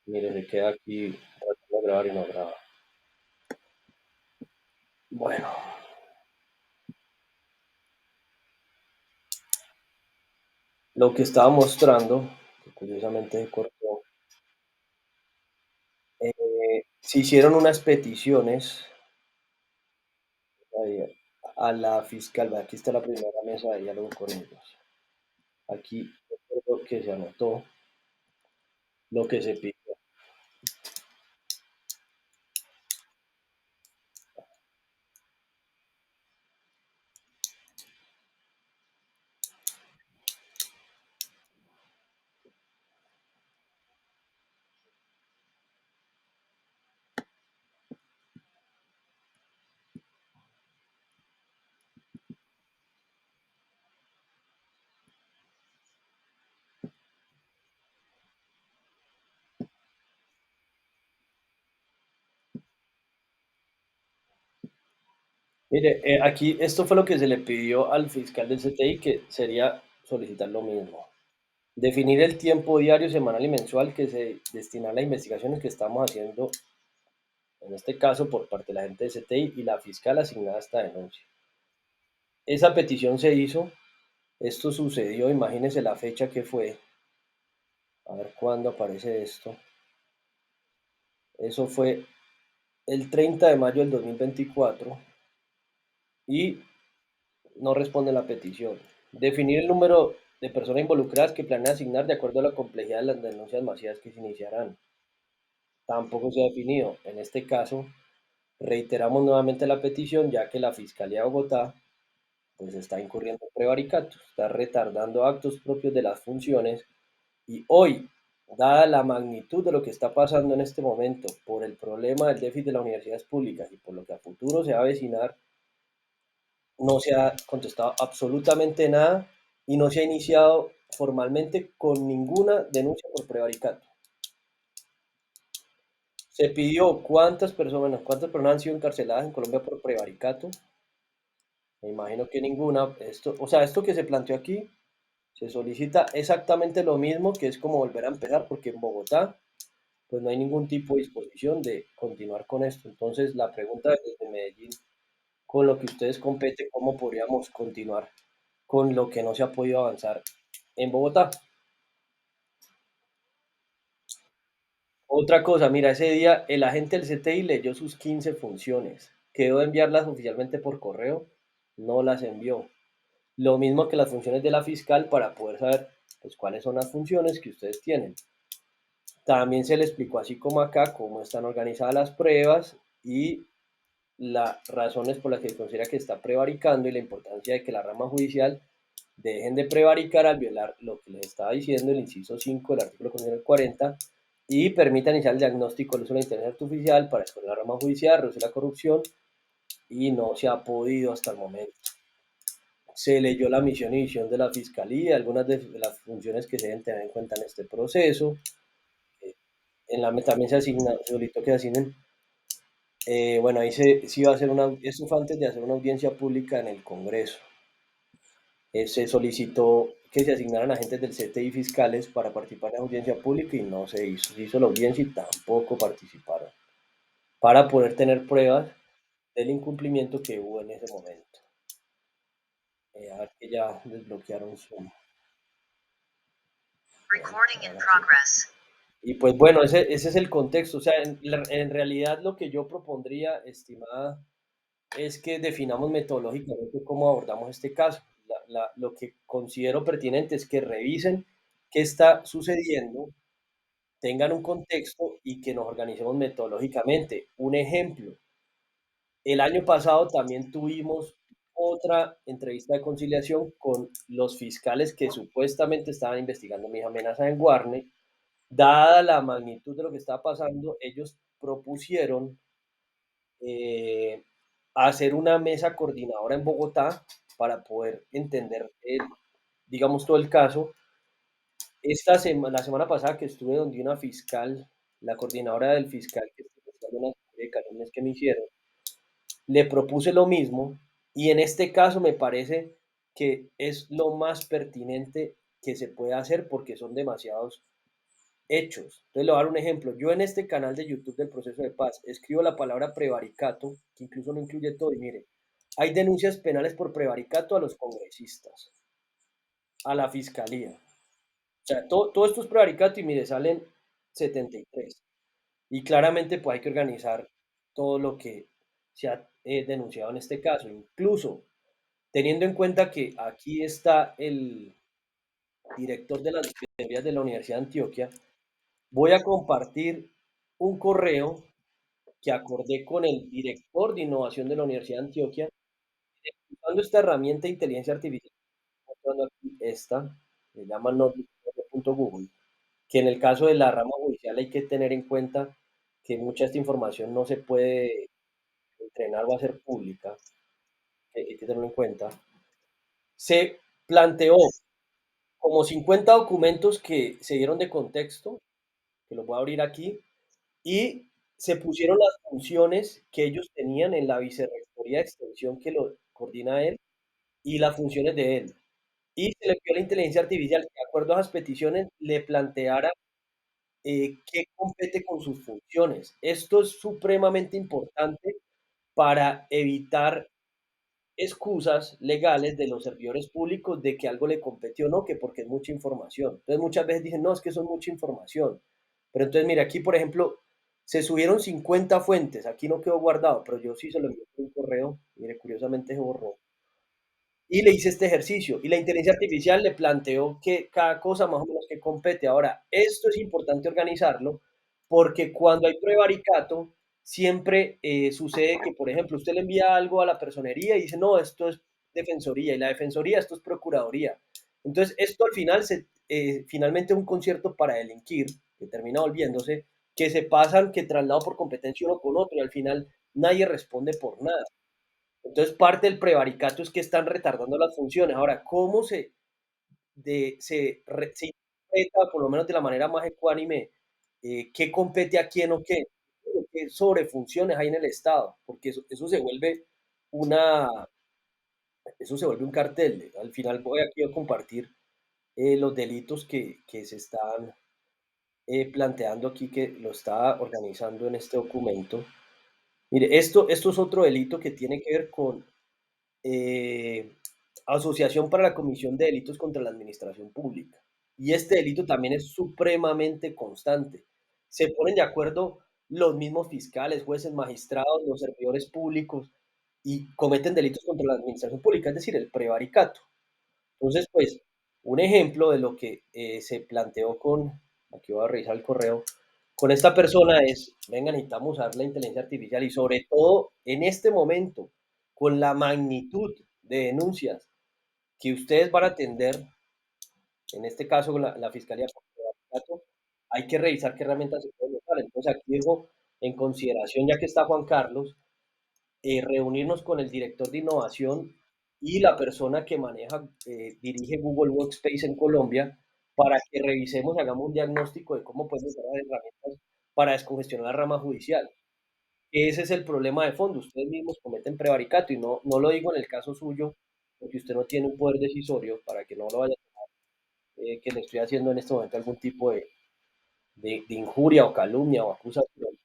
Mire, se queda aquí tratando de grabar y no graba. Bueno, lo que estaba mostrando, que curiosamente se cortó, se hicieron unas peticiones ahí a la fiscal. Aquí está la primera mesa de diálogo con ellos. Aquí recuerdo que se anotó lo que se pidió. Mire, aquí esto fue lo que se le pidió al fiscal del CTI, que sería solicitar lo mismo. Definir el tiempo diario, semanal y mensual que se destina a las investigaciones que estamos haciendo, en este caso por parte de la gente de CTI y la fiscal asignada a esta denuncia. Esa petición se hizo, esto sucedió, imagínense la fecha que fue, a ver cuándo aparece esto. Eso fue el 30 de mayo del 2024 y no responde la petición. Definir el número de personas involucradas que planea asignar de acuerdo a la complejidad de las denuncias masivas que se iniciarán. Tampoco se ha definido. En este caso, reiteramos nuevamente la petición, ya que la Fiscalía de Bogotá pues está incurriendo en prevaricato, está retardando actos propios de las funciones y hoy, dada la magnitud de lo que está pasando en este momento por el problema del déficit de las universidades públicas y por lo que a futuro se va a avecinar, no se ha contestado absolutamente nada y no se ha iniciado formalmente con ninguna denuncia por prevaricato. Se pidió cuántas personas han sido encarceladas en Colombia por prevaricato. Me imagino que ninguna. Esto, o sea, esto que se planteó aquí, se solicita exactamente lo mismo, que es como volver a empezar, porque en Bogotá, pues no hay ningún tipo de disposición de continuar con esto. Entonces, la pregunta es desde Medellín, con lo que ustedes competen, ¿cómo podríamos continuar con lo que no se ha podido avanzar en Bogotá? Otra cosa, mira, ese día el agente del CTI leyó sus 15 funciones, quedó de enviarlas oficialmente por correo, no las envió. Lo mismo que las funciones de la fiscal para poder saber pues, cuáles son las funciones que ustedes tienen. También se le explicó, así como acá, cómo están organizadas las pruebas y las razones por las que considera que está prevaricando y la importancia de que la rama judicial dejen de prevaricar al violar lo que les estaba diciendo el inciso 5 del artículo 40 y permitan iniciar el diagnóstico del uso de la inteligencia artificial para escoger la rama judicial, reducir la corrupción y no se ha podido hasta el momento. Se leyó la misión y visión de la Fiscalía, algunas de las funciones que se deben tener en cuenta en este proceso. En la también se asigna, se solicitó que se asignen, bueno, ahí se iba a hacer una, esto fue antes de hacer una audiencia pública en el Congreso. Se solicitó que se asignaran agentes del CTI fiscales para participar en la audiencia pública y no se hizo. Se hizo la audiencia y tampoco participaron, para poder tener pruebas del incumplimiento que hubo en ese momento. A ver que ya desbloquearon Zoom. Recording in progress. Y pues bueno, ese es el contexto. O sea, en realidad lo que yo propondría, estimada, es que definamos metodológicamente cómo abordamos este caso. Lo que considero pertinente es que revisen qué está sucediendo, tengan un contexto y que nos organicemos metodológicamente. Un ejemplo, el año pasado también tuvimos otra entrevista de conciliación con los fiscales que supuestamente estaban investigando mis amenazas en Guarne. Dada la magnitud de lo que estaba pasando, ellos propusieron eh, hacer una mesa coordinadora en Bogotá para poder entender, digamos, todo el caso. La semana pasada que estuve donde una fiscal, la coordinadora del fiscal, que es de una serie de calumnias que me hicieron, le propuse lo mismo y en este caso me parece que es lo más pertinente que se puede hacer porque son demasiados hechos. Entonces le voy a dar un ejemplo. Yo en este canal de YouTube del Proceso de Paz escribo la palabra prevaricato, que incluso no incluye todo, y mire, hay denuncias penales por prevaricato a los congresistas, a la fiscalía. O sea, todo esto es prevaricato y mire, salen 73. Y claramente pues hay que organizar todo lo que se ha denunciado en este caso. Incluso teniendo en cuenta que aquí está el director de las teorías de la Universidad de Antioquia, voy a compartir un correo que acordé con el director de innovación de la Universidad de Antioquia, usando esta herramienta de inteligencia artificial, mostrando aquí esta, se llama notebook.google, que en el caso de la rama judicial hay que tener en cuenta que mucha de esta información no se puede entrenar o hacer pública, hay que tenerlo en cuenta. Se planteó como 50 documentos que se dieron de contexto, que los voy a abrir aquí, y se pusieron las funciones que ellos tenían en la vicerrectoría de extensión que lo coordina él y las funciones de él. Y se le pidió a la inteligencia artificial que, de acuerdo a esas peticiones, le planteara qué compete con sus funciones. Esto es supremamente importante para evitar excusas legales de los servidores públicos de que algo le compete o no, que porque es mucha información. Entonces muchas veces dicen, no, es que eso es mucha información. Pero entonces, mira, aquí, por ejemplo, se subieron 50 fuentes, aquí no quedó guardado, pero yo sí se lo envié por un correo, mire, curiosamente se borró y le hice este ejercicio y la inteligencia artificial le planteó que cada cosa más o menos que compete. Ahora, esto es importante organizarlo porque cuando hay prevaricato, siempre sucede que, por ejemplo, usted le envía algo a la personería y dice, no, esto es defensoría y la defensoría, esto es procuraduría. Entonces, esto al final, finalmente es un concierto para delinquir, que termina volviéndose, que se pasan, que traslado por competencia uno con otro y al final nadie responde por nada. Entonces, parte del prevaricato es que están retardando las funciones. Ahora, ¿cómo se interpreta, por lo menos de la manera más ecuánime, qué compete a quién o qué? ¿Qué sobrefunciones hay en el Estado? Porque eso se vuelve una, eso se vuelve un cartel. Al final voy aquí a compartir los delitos que se están planteando aquí, que lo está organizando en este documento. Mire, esto es otro delito que tiene que ver con eh, Asociación para la Comisión de Delitos contra la Administración Pública. Y este delito también es supremamente constante. Se ponen de acuerdo los mismos fiscales, jueces, magistrados, los servidores públicos y cometen delitos contra la administración pública, es decir, el prevaricato. Entonces, pues, un ejemplo de lo que se planteó aquí voy a revisar el correo, con esta persona es, venga, necesitamos usar la inteligencia artificial y sobre todo en este momento, con la magnitud de denuncias que ustedes van a atender, en este caso con la Fiscalía por Prevaricato, hay que revisar qué herramientas se pueden usar. Entonces aquí digo, en consideración, ya que está Juan Carlos, reunirnos con el director de innovación y la persona que dirige Google Workspace en Colombia para que revisemos y hagamos un diagnóstico de cómo podemos usar las herramientas para descongestionar la rama judicial. Ese es el problema de fondo. Ustedes mismos cometen prevaricato y no lo digo en el caso suyo, porque usted no tiene un poder decisorio para que no lo vaya que le estoy haciendo en este momento algún tipo de injuria o calumnia o acusación.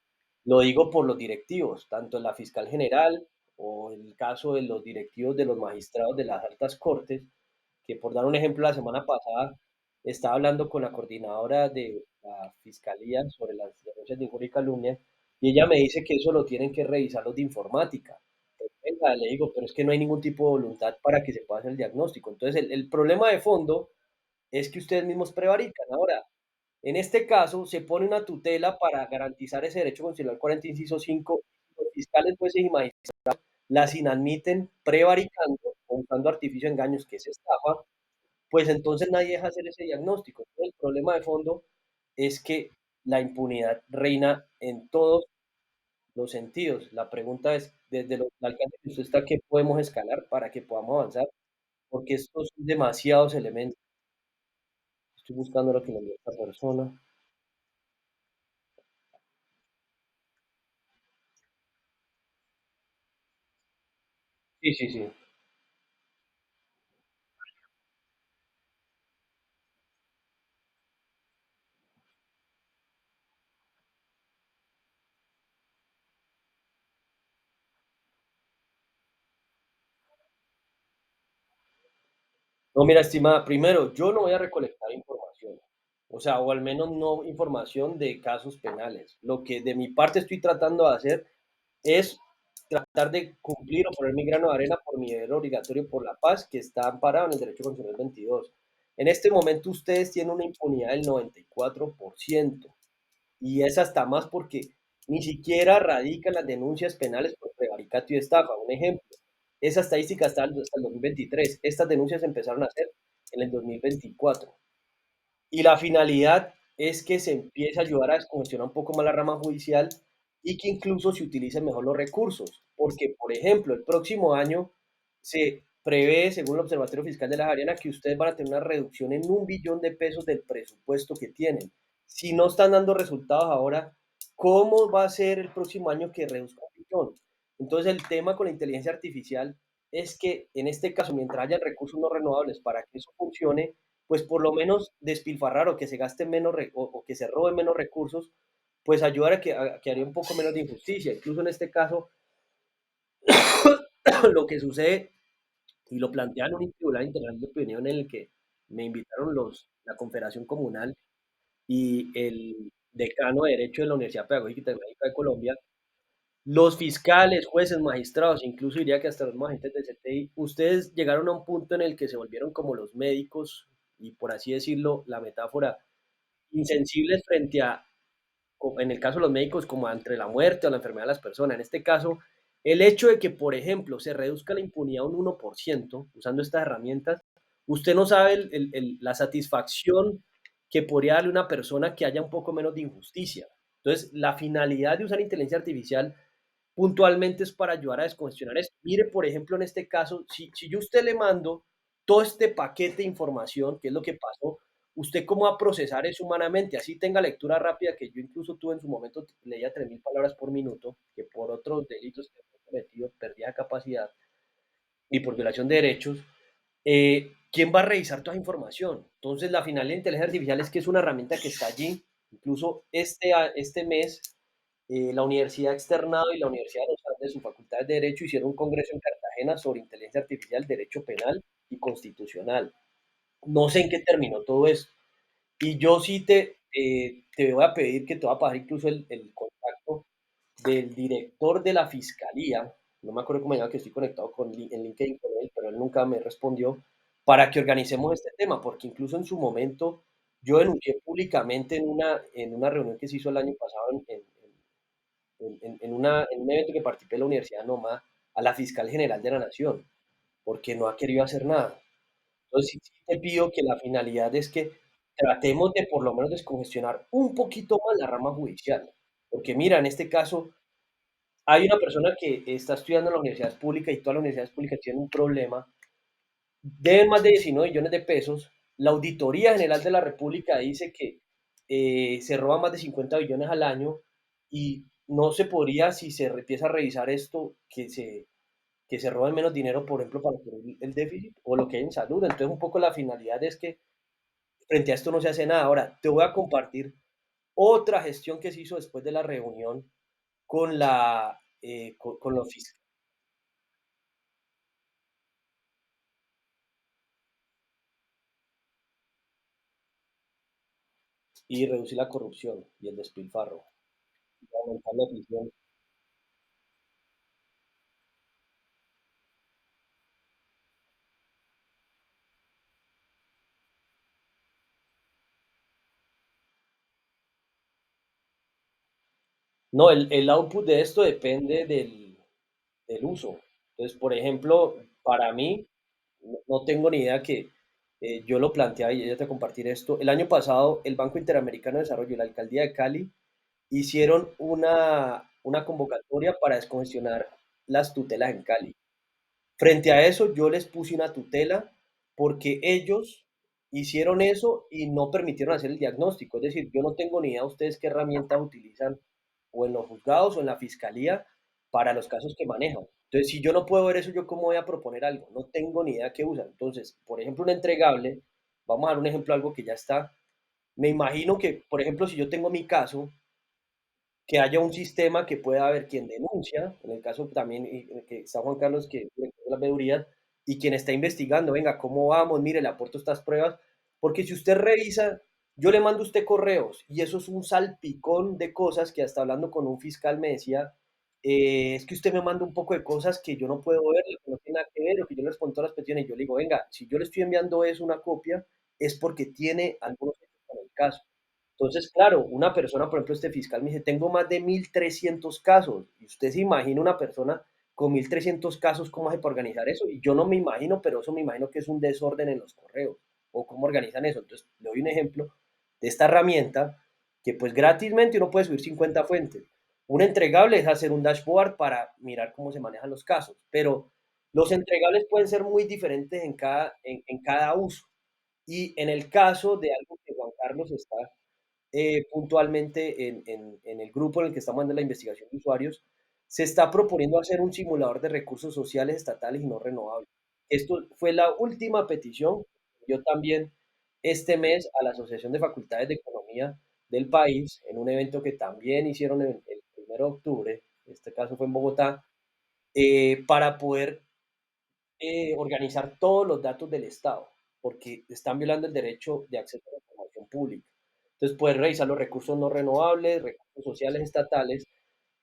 Lo digo por los directivos, tanto la fiscal general o el caso de los directivos de los magistrados de las altas cortes, que por dar un ejemplo, la semana pasada estaba hablando con la coordinadora de la fiscalía sobre las denuncias de injuria y calumnia, y ella me dice que eso lo tienen que revisar los de informática. Pues, venga, le digo, pero es que no hay ningún tipo de voluntad para que se pueda hacer el diagnóstico. Entonces, el problema de fondo es que ustedes mismos prevarican. Ahora, en este caso, se pone una tutela para garantizar ese derecho constitucional 40, inciso 5. Los fiscales, jueces y magistrados las inadmiten prevaricando o usando artificio de engaños, que es estafa, pues entonces nadie deja hacer ese diagnóstico. El problema de fondo es que la impunidad reina en todos los sentidos. La pregunta es, desde el alcance que usted está, ¿qué podemos escalar para que podamos avanzar? Porque estos son demasiados elementos. Estoy buscando lo que me envió esta persona. Sí, sí, sí. No, mira, estimada, primero, yo no voy a recolectar información, o sea, o al menos no información de casos penales. Lo que de mi parte estoy tratando de hacer es tratar de cumplir o poner mi grano de arena por mi deber obligatorio por la paz que está amparado en el derecho constitucional 22. En este momento ustedes tienen una impunidad del 94% y es hasta más porque ni siquiera radican las denuncias penales por prevaricato y estafa. Un ejemplo, esa estadística está hasta el 2023. Estas denuncias empezaron a hacer en el 2024. Y la finalidad es que se empiece a ayudar a descongestionar un poco más la rama judicial y que incluso se utilicen mejor los recursos. Porque, por ejemplo, el próximo año se prevé, según el Observatorio Fiscal de la Ariana, que ustedes van a tener una reducción en 1 billón de pesos del presupuesto que tienen. Si no están dando resultados ahora, ¿cómo va a ser el próximo año que reduzca 1 billón? Entonces, el tema con la inteligencia artificial es que en este caso, mientras haya recursos no renovables para que eso funcione, pues por lo menos despilfarrar o que se gasten menos o que se roben menos recursos, pues ayudar a que haría un poco menos de injusticia. Incluso en este caso, lo que sucede, y lo plantean en un tribunal internacional de opinión en el que me invitaron la Confederación Comunal y el decano de Derecho de la Universidad Pedagógica y Tecnológica de Colombia, los fiscales, jueces, magistrados, incluso diría que hasta los mismos agentes del CTI, ustedes llegaron a un punto en el que se volvieron como los médicos y por así decirlo, la metáfora, insensibles frente a, en el caso de los médicos, como entre la muerte o la enfermedad de las personas. En este caso, el hecho de que, por ejemplo, se reduzca la impunidad un 1% usando estas herramientas, usted no sabe la satisfacción que podría darle una persona que haya un poco menos de injusticia. Entonces, la finalidad de usar inteligencia artificial puntualmente es para ayudar a descongestionar esto. Mire, por ejemplo, en este caso, si yo a usted le mando todo este paquete de información, que es lo que pasó, ¿usted cómo va a procesar eso humanamente? Así tenga lectura rápida, que yo incluso tuve en su momento, leía 3.000 palabras por minuto, que por otros delitos que he cometido perdía capacidad y por violación de derechos, ¿quién va a revisar toda esa información? Entonces, la finalidad de la inteligencia artificial es que es una herramienta que está allí. Incluso este mes, la Universidad Externado y la Universidad de los Andes, su facultad de Derecho, hicieron un congreso en Cartagena sobre inteligencia artificial, derecho penal y constitucional. No sé en qué terminó todo esto. Y yo sí te voy a pedir que te va a pasar incluso el contacto del director de la fiscalía, no me acuerdo cómo se llama, que estoy conectado en LinkedIn con él, pero él nunca me respondió, para que organicemos este tema, porque incluso en su momento yo denuncié públicamente en una reunión que se hizo el año pasado en un evento que participé en la Universidad de Noma a la fiscal general de la Nación, porque no ha querido hacer nada. Entonces, sí te pido que la finalidad es que tratemos de por lo menos descongestionar un poquito más la rama judicial, porque mira, en este caso hay una persona que está estudiando en la universidad pública y todas las universidades públicas tienen un problema, deben más de 19 billones de pesos. La Auditoría General de la República dice que se roban más de 50 billones al año y no se podría, si se empieza a revisar esto, que se roben menos dinero, por ejemplo, para cubrir el déficit o lo que hay en salud. Entonces, un poco la finalidad es que frente a esto no se hace nada. Ahora, te voy a compartir otra gestión que se hizo después de la reunión con los fiscales y reducir la corrupción y el despilfarro, y aumentar la eficiencia. No, el output de esto depende del uso. Entonces, por ejemplo, para mí, no tengo ni idea que yo lo planteaba y ya te compartir esto. El año pasado, el Banco Interamericano de Desarrollo y la Alcaldía de Cali hicieron una convocatoria para descongestionar las tutelas en Cali. Frente a eso, yo les puse una tutela porque ellos hicieron eso y no permitieron hacer el diagnóstico. Es decir, yo no tengo ni idea ustedes qué herramientas utilizan o en los juzgados o en la fiscalía para los casos que manejan. Entonces, si yo no puedo ver eso, ¿yo cómo voy a proponer algo? No tengo ni idea qué usan. Entonces, por ejemplo, un entregable, vamos a dar un ejemplo, algo que ya está. Me imagino que, por ejemplo, si yo tengo mi caso, que haya un sistema que pueda haber quien denuncia, en el caso también que está Juan Carlos, que es director de las veedurías, y quien está investigando, venga, ¿cómo vamos? Mire, le aporto estas pruebas, porque si usted revisa, yo le mando a usted correos y eso es un salpicón de cosas que hasta hablando con un fiscal me decía, es que usted me manda un poco de cosas que yo no puedo ver, que no tiene nada que ver, o que yo le respondo todas las peticiones y yo le digo, venga, si yo le estoy enviando eso, una copia, es porque tiene algunos hechos con el caso. Entonces, claro, una persona, por ejemplo, este fiscal me dice, tengo más de 1.300 casos. Y usted se imagina una persona con 1.300 casos, ¿cómo hace para organizar eso? Y yo no me imagino, pero eso me imagino que es un desorden en los correos o cómo organizan eso. Entonces, le doy un ejemplo de esta herramienta que pues gratismente uno puede subir 50 fuentes. Un entregable es hacer un dashboard para mirar cómo se manejan los casos, pero los entregables pueden ser muy diferentes en cada uso. Y en el caso de algo que Juan Carlos está puntualmente en el grupo en el que estamos dando la investigación de usuarios, se está proponiendo hacer un simulador de recursos sociales estatales y no renovables. Esto fue la última petición. Yo también este mes a la Asociación de Facultades de Economía del país, en un evento que también hicieron el 1 de octubre, en este caso fue en Bogotá, para poder organizar todos los datos del Estado, porque están violando el derecho de acceso a la información pública. Entonces, poder revisar los recursos no renovables, recursos sociales estatales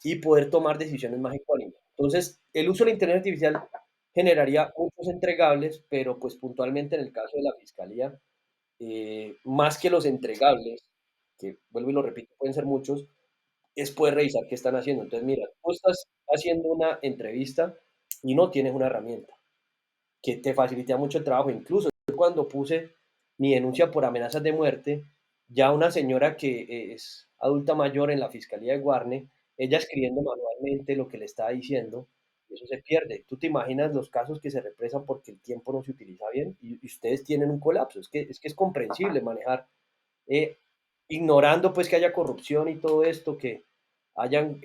y poder tomar decisiones más ecuánimes. Entonces, el uso de la inteligencia artificial generaría muchos entregables, pero pues puntualmente en el caso de la fiscalía, más que los entregables, que vuelvo y lo repito, pueden ser muchos, es poder revisar qué están haciendo. Entonces, mira, tú estás haciendo una entrevista y no tienes una herramienta que te facilita mucho el trabajo. Incluso yo cuando puse mi denuncia por amenazas de muerte, ya una señora que es adulta mayor en la Fiscalía de Guarne, ella escribiendo manualmente lo que le estaba diciendo, eso se pierde. Tú te imaginas los casos que se represan porque el tiempo no se utiliza bien y ustedes tienen un colapso. Es comprensible manejar, eh, ignorando pues que haya corrupción y todo esto, que hayan,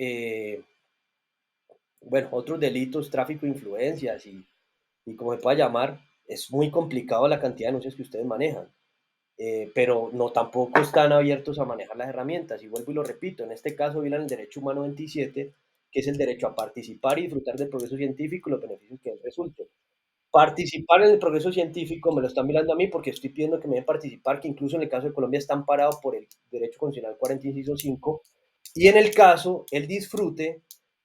bueno, otros delitos, tráfico de influencias y como se pueda llamar, es muy complicado la cantidad de anuncios que ustedes manejan, pero no tampoco están abiertos a manejar las herramientas. Y vuelvo y lo repito, en este caso violan el derecho humano 27, que es el derecho a participar y disfrutar del progreso científico y los beneficios que él resulte. Participar en el progreso científico me lo están mirando a mí porque estoy pidiendo que me den participar, que incluso en el caso de Colombia están parados por el derecho constitucional 40, inciso 5, y en el caso, el disfrute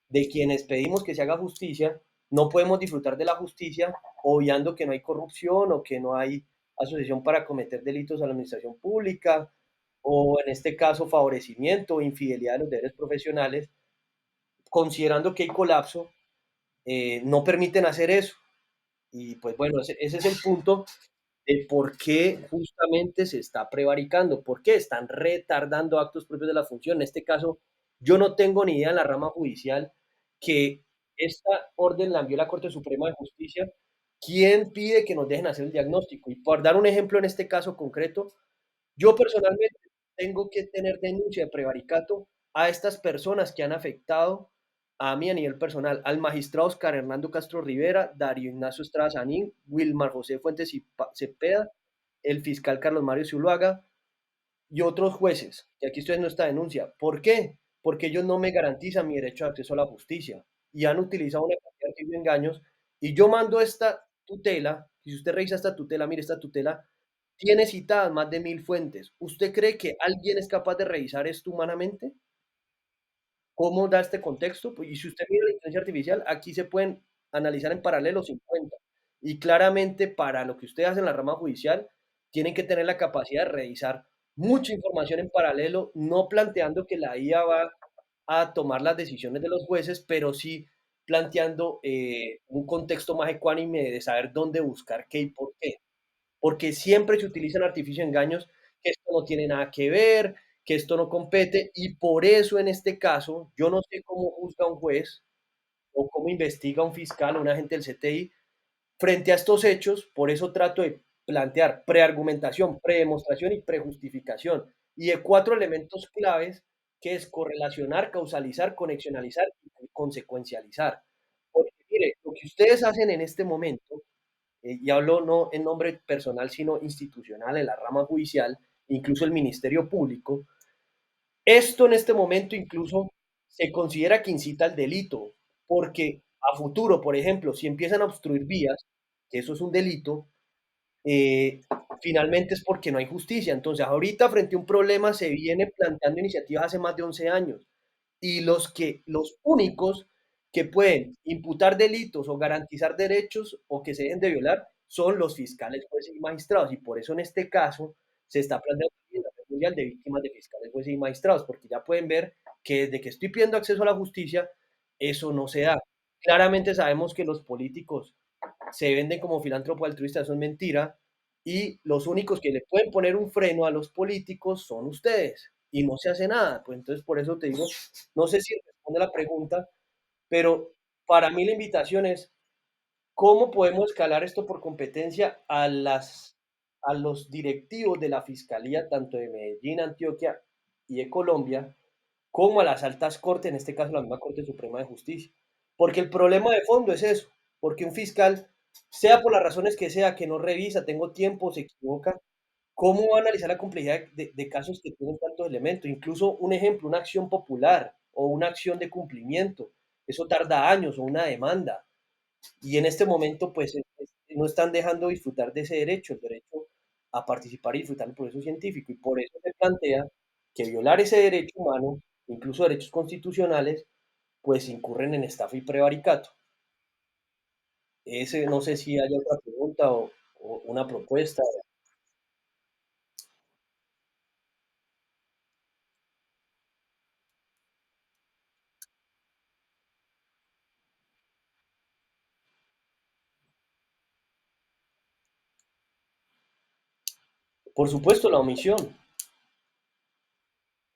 de quienes pedimos que se haga justicia, no podemos disfrutar de la justicia obviando que no hay corrupción o que no hay asociación para cometer delitos a la administración pública o en este caso favorecimiento o infidelidad de los deberes profesionales, considerando que hay colapso, no permiten hacer eso. Y pues bueno, ese es el punto de por qué justamente se está prevaricando, por qué están retardando actos propios de la función. En este caso, yo no tengo ni idea en la rama judicial que esta orden la envió la Corte Suprema de Justicia. ¿Quién pide que nos dejen hacer el diagnóstico? Y por dar un ejemplo en este caso concreto, yo personalmente tengo que tener denuncia de prevaricato a estas personas que han afectado a mí a nivel personal, al magistrado Oscar Hernando Castro Rivera, Darío Ignacio Estrada Sanín, Wilmar José Fuentes Cepeda, el fiscal Carlos Mario Zuluaga y otros jueces, que aquí estoy en esta denuncia. ¿Por qué? Porque ellos no me garantizan mi derecho de acceso a la justicia y han utilizado una cantidad de engaños y yo mando esta tutela, y si usted revisa esta tutela, mire, esta tutela tiene citadas más de 1.000 fuentes. ¿Usted cree que alguien es capaz de revisar esto humanamente? ¿Cómo da este contexto? Pues, y si usted mira la inteligencia artificial, aquí se pueden analizar en paralelo 50. Y claramente para lo que usted hace en la rama judicial, tienen que tener la capacidad de revisar mucha información en paralelo, no planteando que la IA va a tomar las decisiones de los jueces, pero sí planteando un contexto más ecuánime de saber dónde buscar qué y por qué. Porque siempre se utilizan artificios engaños, que esto no tiene nada que ver, que esto no compete, y por eso en este caso, yo no sé cómo juzga un juez o cómo investiga un fiscal o un agente del CTI frente a estos hechos, por eso trato de plantear preargumentación, predemostración y prejustificación, y de 4 elementos claves, que es correlacionar, causalizar, conexionalizar y consecuencializar. Porque mire, lo que ustedes hacen en este momento y hablo no en nombre personal, sino institucional en la rama judicial, incluso el Ministerio Público, esto en este momento incluso se considera que incita al delito, porque a futuro, por ejemplo, si empiezan a obstruir vías, que eso es un delito, eh, finalmente es porque no hay justicia. Entonces, ahorita frente a un problema se viene planteando iniciativas hace más de 11 años y los únicos que pueden imputar delitos o garantizar derechos o que se dejen de violar son los fiscales, jueces y magistrados. Y por eso en este caso se está planteando la Red Mundial de Víctimas de Fiscales, jueces y magistrados, porque ya pueden ver que desde que estoy pidiendo acceso a la justicia, eso no se da. Claramente sabemos que los políticos se venden como filántropos altruistas, eso es mentira, y los únicos que le pueden poner un freno a los políticos son ustedes, y no se hace nada. Pues entonces, por eso te digo, no sé si responde la pregunta, pero para mí la invitación es, ¿cómo podemos escalar esto por competencia a los directivos de la Fiscalía, tanto de Medellín, Antioquia y de Colombia, como a las altas cortes, en este caso la misma Corte Suprema de Justicia? Porque el problema de fondo es eso, porque un fiscal, sea por las razones que sea, que no revisa, tengo tiempo, se equivoca, ¿cómo va a analizar la complejidad de casos que tienen tantos elementos? Incluso un ejemplo, una acción popular o una acción de cumplimiento, eso tarda años o una demanda. Y en este momento, pues, no están dejando disfrutar de ese derecho, el derecho a participar y disfrutar del proceso científico. Y por eso se plantea que violar ese derecho humano, incluso derechos constitucionales, pues incurren en estafa y prevaricato. Ese, no sé si hay otra pregunta o una propuesta. Por supuesto, la omisión.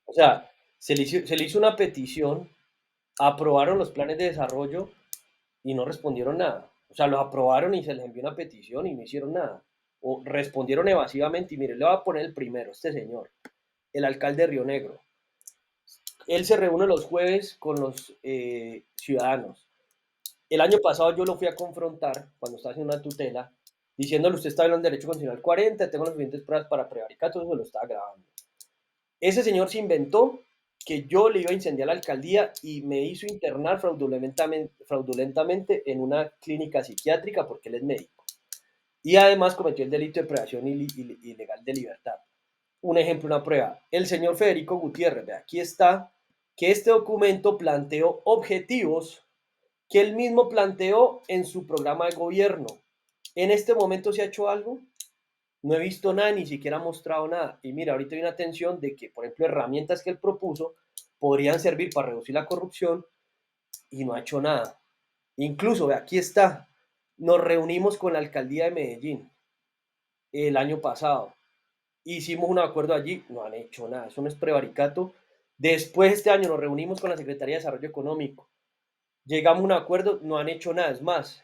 O sea, se le hizo una petición, aprobaron los planes de desarrollo y no respondieron nada. O sea, los aprobaron y se les envió una petición y no hicieron nada. O respondieron evasivamente. Y mire, le voy a poner el primero, este señor, el alcalde de Río Negro. Él se reúne los jueves con los ciudadanos. El año pasado yo lo fui a confrontar cuando estaba haciendo una tutela, diciéndole: usted está hablando del derecho constitucional 40, tengo las suficientes pruebas para prevaricar, todo eso lo estaba grabando. Ese señor se inventó que yo le iba a incendiar la alcaldía y me hizo internar fraudulentamente en una clínica psiquiátrica porque él es médico. Y además cometió el delito de privación ilegal de libertad. Un ejemplo, una prueba. El señor Federico Gutiérrez, aquí está, que este documento planteó objetivos que él mismo planteó en su programa de gobierno. ¿En este momento se ha hecho algo? No he visto nada, ni siquiera ha mostrado nada. Y mira, ahorita hay una tensión de que, por ejemplo, herramientas que él propuso podrían servir para reducir la corrupción y no ha hecho nada. Incluso, aquí está, nos reunimos con la alcaldía de Medellín el año pasado. Hicimos un acuerdo allí, no han hecho nada, eso no es prevaricato. Después este año nos reunimos con la Secretaría de Desarrollo Económico, llegamos a un acuerdo, no han hecho nada. Es más,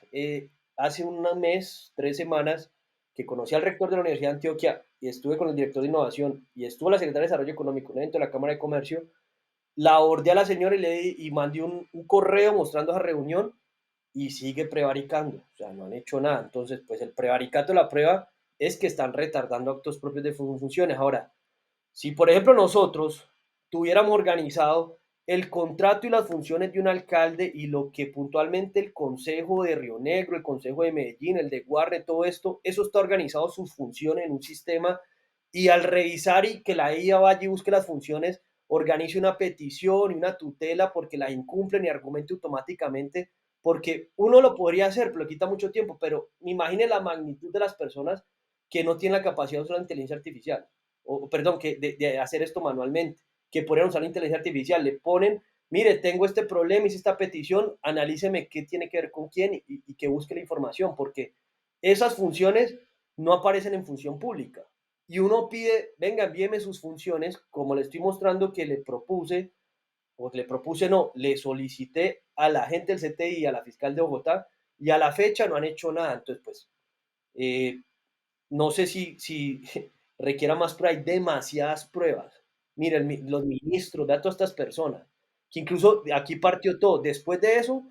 hace un mes, 3 semanas, que conocí al rector de la Universidad de Antioquia y estuve con el director de innovación y estuvo la secretaria de Desarrollo Económico, un evento de la Cámara de Comercio, la abordé a la señora y le di, y mandé un correo mostrando esa reunión y sigue prevaricando, o sea, no han hecho nada. Entonces, pues el prevaricato, la prueba es que están retardando actos propios de sus funciones. Ahora, si, por ejemplo, nosotros tuviéramos organizado el contrato y las funciones de un alcalde y lo que puntualmente el Consejo de Río Negro, el Consejo de Medellín, el de Guarne, todo esto, eso está organizado sus funciones en un sistema y al revisar y que la IA vaya y busque las funciones, organice una petición y una tutela porque las incumplen y argumente automáticamente, porque uno lo podría hacer, pero le quita mucho tiempo, pero imagine la magnitud de las personas que no tienen la capacidad de usar la inteligencia artificial o perdón, de hacer esto manualmente, que podrían usar la inteligencia artificial, le ponen, mire, tengo este problema, hice esta petición, analíceme qué tiene que ver con quién y que busque la información, porque esas funciones no aparecen en función pública. Y uno pide, venga, envíeme sus funciones, como le estoy mostrando que le propuse, o le propuse no, le solicité a la gente del CTI, a la fiscal de Bogotá, y a la fecha no han hecho nada. Entonces, pues, eh, no sé si requiera más pruebas, hay demasiadas pruebas. Miren, los ministros, de todas estas personas, que incluso de aquí partió todo. Después de eso,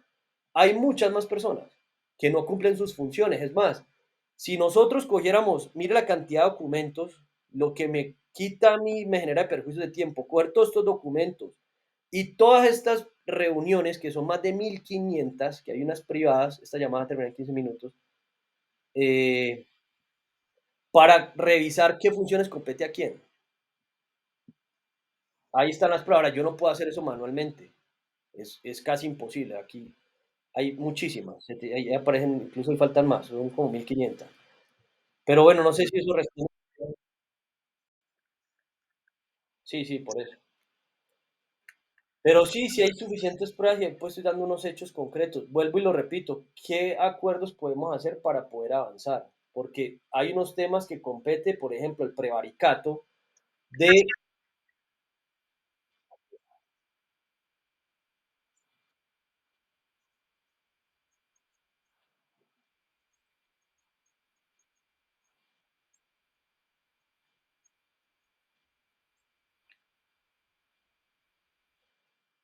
hay muchas más personas que no cumplen sus funciones. Es más, si nosotros cogiéramos, mire la cantidad de documentos, lo que me quita a mí, me genera perjuicios de tiempo, coger todos estos documentos y todas estas reuniones, que son más de 1500, que hay unas privadas, esta llamada termina en 15 minutos, eh, para revisar qué funciones compete a quién. Ahí están las pruebas. Ahora, yo no puedo hacer eso manualmente. Es casi imposible. Aquí hay muchísimas. Ahí aparecen, incluso ahí faltan más, son como 1500. Pero bueno, no sé si eso responde. Sí, sí, por eso. Pero sí, sí hay suficientes pruebas y ahí pues estoy dando unos hechos concretos. Vuelvo y lo repito, ¿qué acuerdos podemos hacer para poder avanzar? Porque hay unos temas que compete, por ejemplo, el prevaricato de,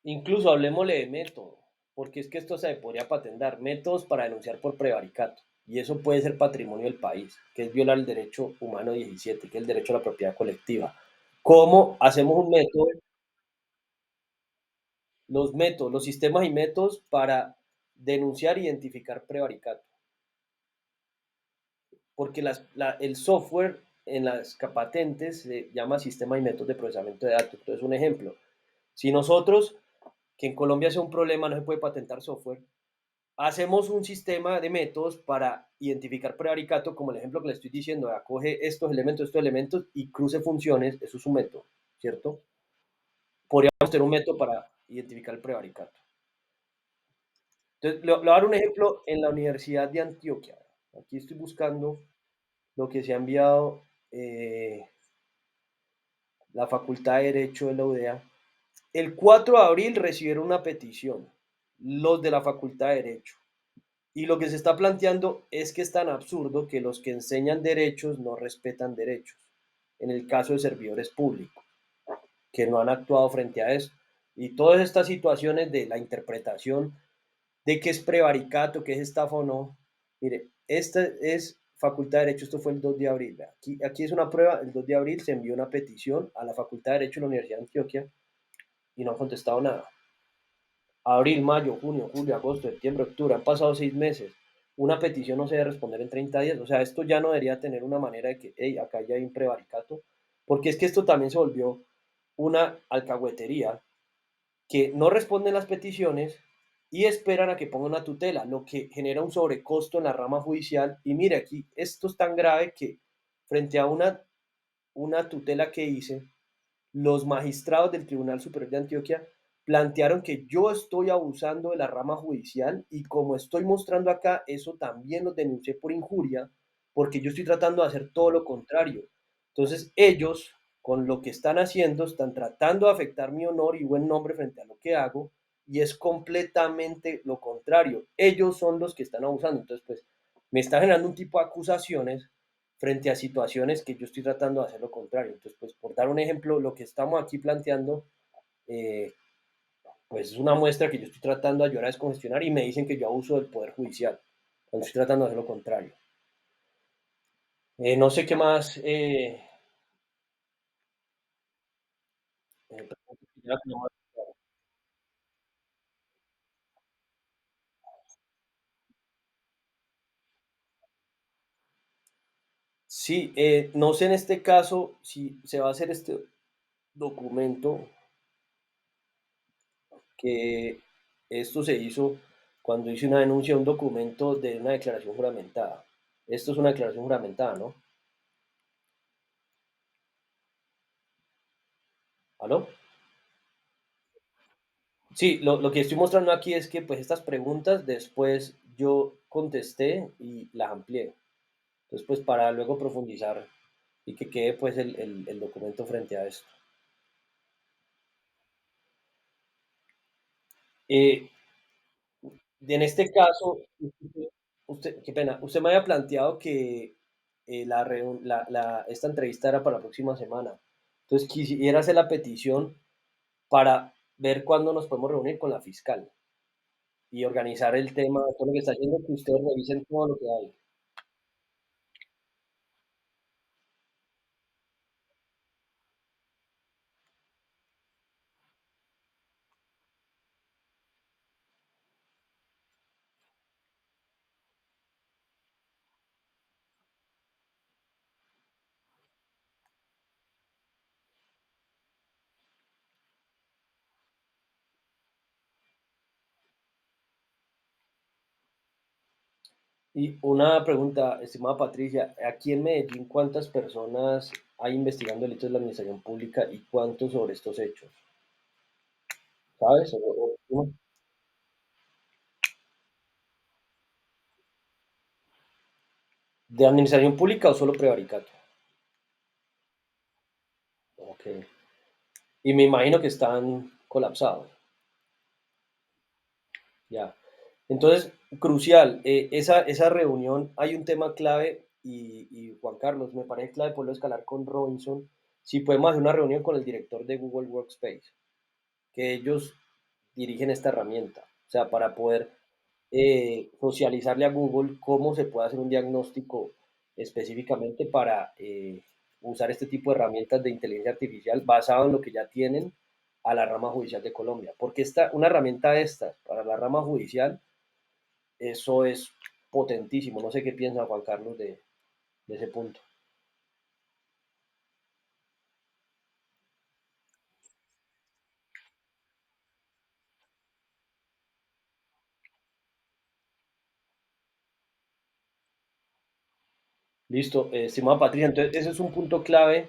incluso hablemosle de método, porque es que esto se podría patentar, métodos para denunciar por prevaricato. Y eso puede ser patrimonio del país, que es violar el derecho humano 17, que es el derecho a la propiedad colectiva. ¿Cómo hacemos un método, los métodos, los sistemas y métodos para denunciar e identificar prevaricato? Porque el software en las patentes se llama sistema y métodos de procesamiento de datos. Entonces, un ejemplo, si nosotros, que en Colombia sea un problema, no se puede patentar software, hacemos un sistema de métodos para identificar prevaricato, como el ejemplo que le estoy diciendo, acoge estos elementos y cruce funciones, eso es un método, ¿cierto? Podríamos tener un método para identificar el prevaricato. Entonces, le voy a dar un ejemplo en la Universidad de Antioquia. Aquí estoy buscando lo que se ha enviado la Facultad de Derecho de la UDEA. El 4 de abril recibieron una petición, los de la Facultad de Derecho. Y lo que se está planteando es que es tan absurdo que los que enseñan derechos no respetan derechos. En el caso de servidores públicos, que no han actuado frente a eso. Y todas estas situaciones de la interpretación de qué es prevaricato, qué es estafa o no. Mire, esta es Facultad de Derecho, esto fue el 2 de abril. Aquí es una prueba, el 2 de abril se envió una petición a la Facultad de Derecho de la Universidad de Antioquia y no han contestado nada. Abril, mayo, junio, julio, agosto, septiembre, octubre, han pasado 6 meses. Una petición no se debe responder en 30 días. O sea, esto ya no debería tener una manera de que, hey, acá ya hay un prevaricato, porque es que esto también se volvió una alcahuetería que no responden las peticiones y esperan a que ponga una tutela, lo que genera un sobrecosto en la rama judicial. Y mire, aquí esto es tan grave que frente a una tutela que hice, los magistrados del Tribunal Superior de Antioquia plantearon que yo estoy abusando de la rama judicial y como estoy mostrando acá, eso también lo denuncié por injuria, porque yo estoy tratando de hacer todo lo contrario. Entonces ellos, con lo que están haciendo, están tratando de afectar mi honor y buen nombre frente a lo que hago y es completamente lo contrario. Ellos son los que están abusando. Entonces, pues, me está generando un tipo de acusaciones frente a situaciones que yo estoy tratando de hacer lo contrario. Entonces, pues por dar un ejemplo, lo que estamos aquí planteando, eh, pues es una muestra que yo estoy tratando de ayudar a descongestionar y me dicen que yo abuso del Poder Judicial, cuando estoy tratando de hacer lo contrario. No sé qué más. Eh, sí, no sé en este caso si se va a hacer este documento, que esto se hizo cuando hice una denuncia, un documento de una declaración juramentada. Esto es una declaración juramentada, ¿no? ¿Aló? Sí, lo que estoy mostrando aquí es que pues estas preguntas después yo contesté y las amplié. Entonces pues para luego profundizar y que quede pues el documento frente a esto. Eh, en este caso, qué pena, usted me había planteado que esta entrevista era para la próxima semana. Entonces quisiera hacer la petición para ver cuándo nos podemos reunir con la fiscal y organizar el tema, todo lo que está haciendo, que ustedes revisen todo lo que hay. Y una pregunta, estimada Patricia, aquí en Medellín, ¿cuántas personas hay investigando delitos de la administración pública y cuántos sobre estos hechos? ¿Sabes? ¿De administración pública o solo prevaricato? Ok. Y me imagino que están colapsados. Ya. Entonces, crucial, esa reunión, hay un tema clave y Juan Carlos, me parece clave poderlo escalar con Robinson. Si podemos hacer una reunión con el director de Google Workspace, que ellos dirigen esta herramienta, o sea, para poder socializarle a Google cómo se puede hacer un diagnóstico específicamente para usar este tipo de herramientas de inteligencia artificial basado en lo que ya tienen a la rama judicial de Colombia. Porque una herramienta de estas para la rama judicial, eso es potentísimo. No sé qué piensa Juan Carlos de ese punto. Listo, estimada Patricia, entonces ese es un punto clave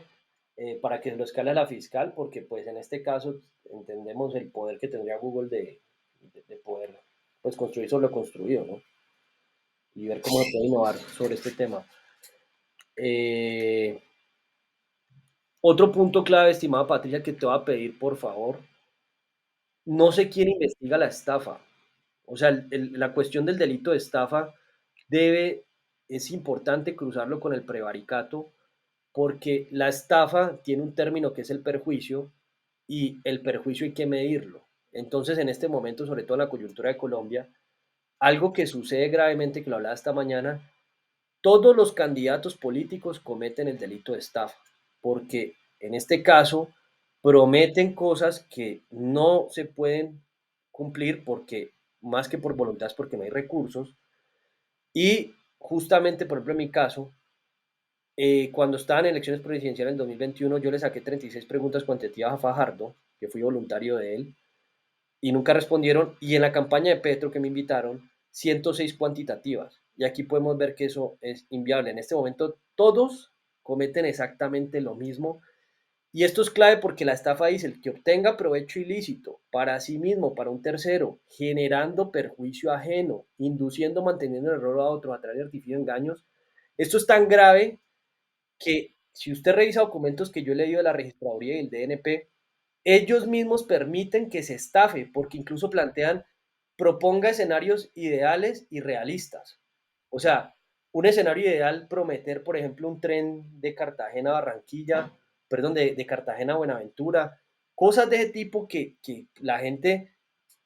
para que lo escale a la fiscal, porque pues en este caso entendemos el poder que tendría Google de poder pues construir sobre lo construido, ¿no? Y ver cómo se puede innovar sobre este tema. Eh, Otro punto clave, estimada Patricia, que te voy a pedir, por favor, no sé quién investiga la estafa. O sea, la cuestión del delito de estafa debe, es importante cruzarlo con el prevaricato, porque la estafa tiene un término que es el perjuicio y el perjuicio hay que medirlo. Entonces, en este momento, sobre todo en la coyuntura de Colombia, algo que sucede gravemente, que lo hablaba esta mañana, todos los candidatos políticos cometen el delito de estafa, porque en este caso prometen cosas que no se pueden cumplir porque más que por voluntad es porque no hay recursos. Y justamente, por ejemplo, en mi caso, cuando estaba en elecciones presidenciales en 2021, yo le saqué 36 preguntas cuantitativas a Fajardo, que fui voluntario de él, y nunca respondieron. Y en la campaña de Petro que me invitaron, 106 cuantitativas. Y aquí podemos ver que eso es inviable. En este momento todos cometen exactamente lo mismo. Y esto es clave porque la estafa dice el que obtenga provecho ilícito para sí mismo, para un tercero, generando perjuicio ajeno, induciendo, manteniendo el error a otro a través de artificio de engaños. Esto es tan grave que si usted revisa documentos que yo he leído de la registraduría y el DNP, ellos mismos permiten que se estafe, porque incluso plantean, proponga escenarios ideales y realistas. O sea, un escenario ideal, prometer, por ejemplo, un tren de Cartagena a Barranquilla, perdón, de Cartagena a Buenaventura, cosas de ese tipo que la gente,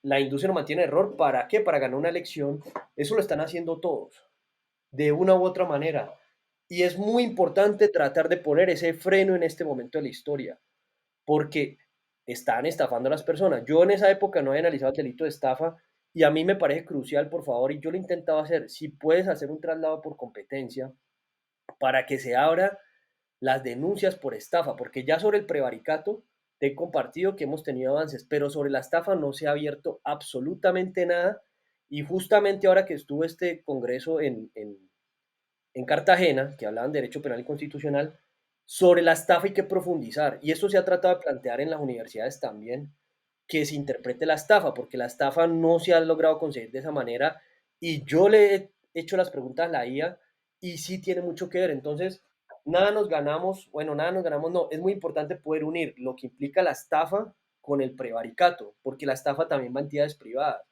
la industria no mantiene error. ¿Para qué? Para ganar una elección. Eso lo están haciendo todos, de una u otra manera. Y es muy importante tratar de poner ese freno en este momento de la historia, porque están estafando a las personas. Yo en esa época no había analizado el delito de estafa y a mí me parece crucial, por favor, y yo lo intentaba hacer, si puedes hacer un traslado por competencia para que se abra las denuncias por estafa, porque ya sobre el prevaricato te he compartido que hemos tenido avances, pero sobre la estafa no se ha abierto absolutamente nada. Y justamente ahora que estuvo este congreso en Cartagena, que hablaban de derecho penal y constitucional, sobre la estafa hay que profundizar. Y eso se ha tratado de plantear en las universidades también, que se interprete la estafa, porque la estafa no se ha logrado conseguir de esa manera. Y yo le he hecho las preguntas a la IA y sí tiene mucho que ver. Entonces, nada nos ganamos, bueno, nada nos ganamos, no. Es muy importante poder unir lo que implica la estafa con el prevaricato, porque la estafa también va a entidades privadas.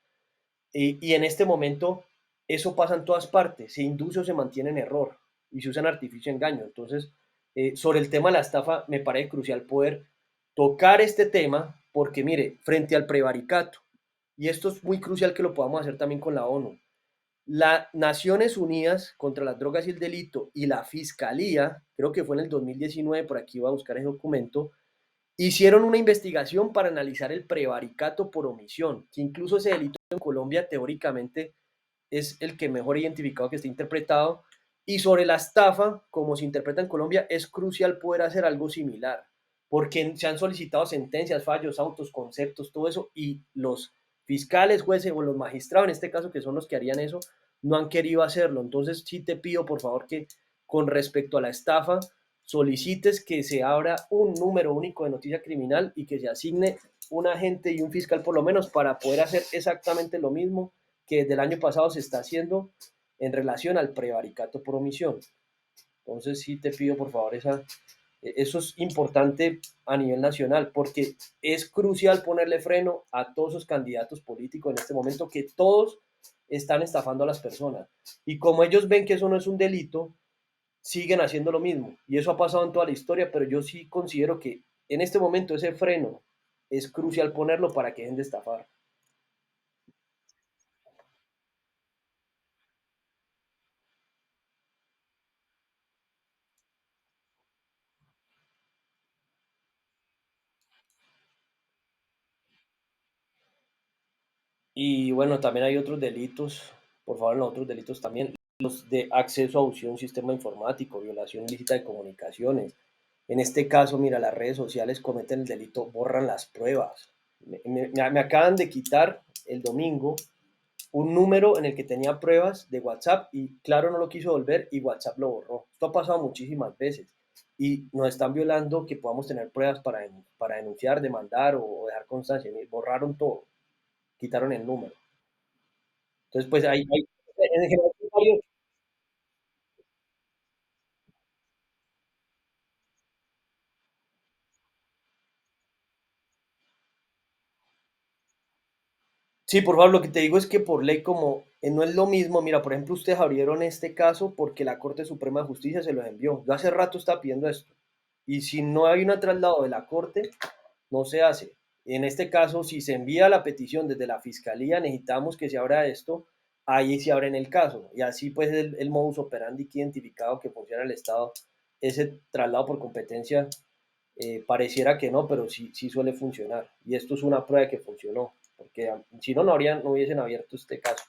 Y en este momento eso pasa en todas partes, se induce o se mantiene en error y se usan artificio de engaño. Entonces, sobre el tema de la estafa, me parece crucial poder tocar este tema porque, mire, frente al prevaricato, y esto es muy crucial que lo podamos hacer también con la ONU, las Naciones Unidas contra las Drogas y el Delito y la Fiscalía, creo que fue en el 2019, por aquí voy a buscar ese documento, hicieron una investigación para analizar el prevaricato por omisión, que incluso ese delito en Colombia teóricamente es el que mejor identificado que está interpretado. Y sobre la estafa, como se interpreta en Colombia, es crucial poder hacer algo similar, porque se han solicitado sentencias, fallos, autos, conceptos, todo eso, y los fiscales, jueces o los magistrados, en este caso, que son los que harían eso, no han querido hacerlo. Entonces sí te pido por favor que con respecto a la estafa solicites que se abra un número único de noticia criminal y que se asigne un agente y un fiscal por lo menos para poder hacer exactamente lo mismo que desde el año pasado se está haciendo en relación al prevaricato por omisión. Entonces sí te pido por favor eso es importante a nivel nacional porque es crucial ponerle freno a todos esos candidatos políticos en este momento que todos están estafando a las personas. Y como ellos ven que eso no es un delito, siguen haciendo lo mismo. Y eso ha pasado en toda la historia, pero yo sí considero que en este momento ese freno es crucial ponerlo para que dejen de estafar. Y bueno, también hay otros delitos, por favor, los otros delitos también, los de acceso a un sistema informático, violación ilícita de comunicaciones. En este caso, mira, las redes sociales cometen el delito, borran las pruebas. Me acaban de quitar el domingo un número en el que tenía pruebas de WhatsApp y claro no lo quiso volver y WhatsApp lo borró. Esto ha pasado muchísimas veces y nos están violando que podamos tener pruebas para denunciar, demandar o dejar constancia. Borraron todo, quitaron el número. Entonces, pues en general, hay varios. Sí, por favor, lo que te digo es que por ley, como no es lo mismo, mira, por ejemplo, ustedes abrieron este caso porque la Corte Suprema de Justicia se los envió. Yo hace rato estaba pidiendo esto. Y si no hay un traslado de la Corte, no se hace. En este caso, si se envía la petición desde la Fiscalía, necesitamos que se abra esto, ahí se abre en el caso. Y así pues el modus operandi que identificado que funciona el Estado, ese traslado por competencia, pareciera que no, pero sí, sí suele funcionar. Y esto es una prueba de que funcionó, porque si no, no hubiesen abierto este caso.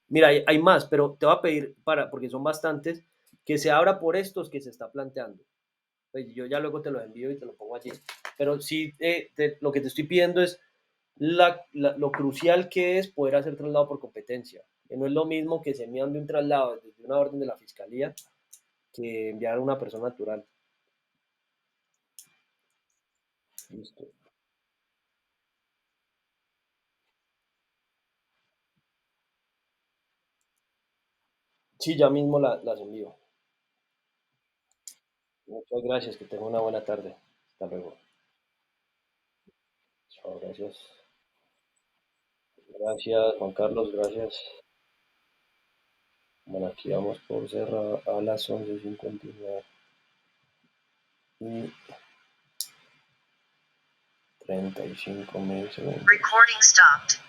Mira, hay más, pero te voy a pedir, porque son bastantes, que se abra por estos que se está planteando. Pues yo ya luego te lo envío y te lo pongo allí. Pero sí, lo que te estoy pidiendo es lo crucial que es poder hacer traslado por competencia. Que no es lo mismo que se envían un traslado desde una orden de la fiscalía que enviar a una persona natural. Listo. Sí, ya mismo las envío. Muchas gracias, que tenga una buena tarde. Hasta luego. Chao, gracias. Gracias, Juan Carlos, gracias. Bueno, aquí vamos por cerrar a las 11:59 y 35 minutos. Recording stopped.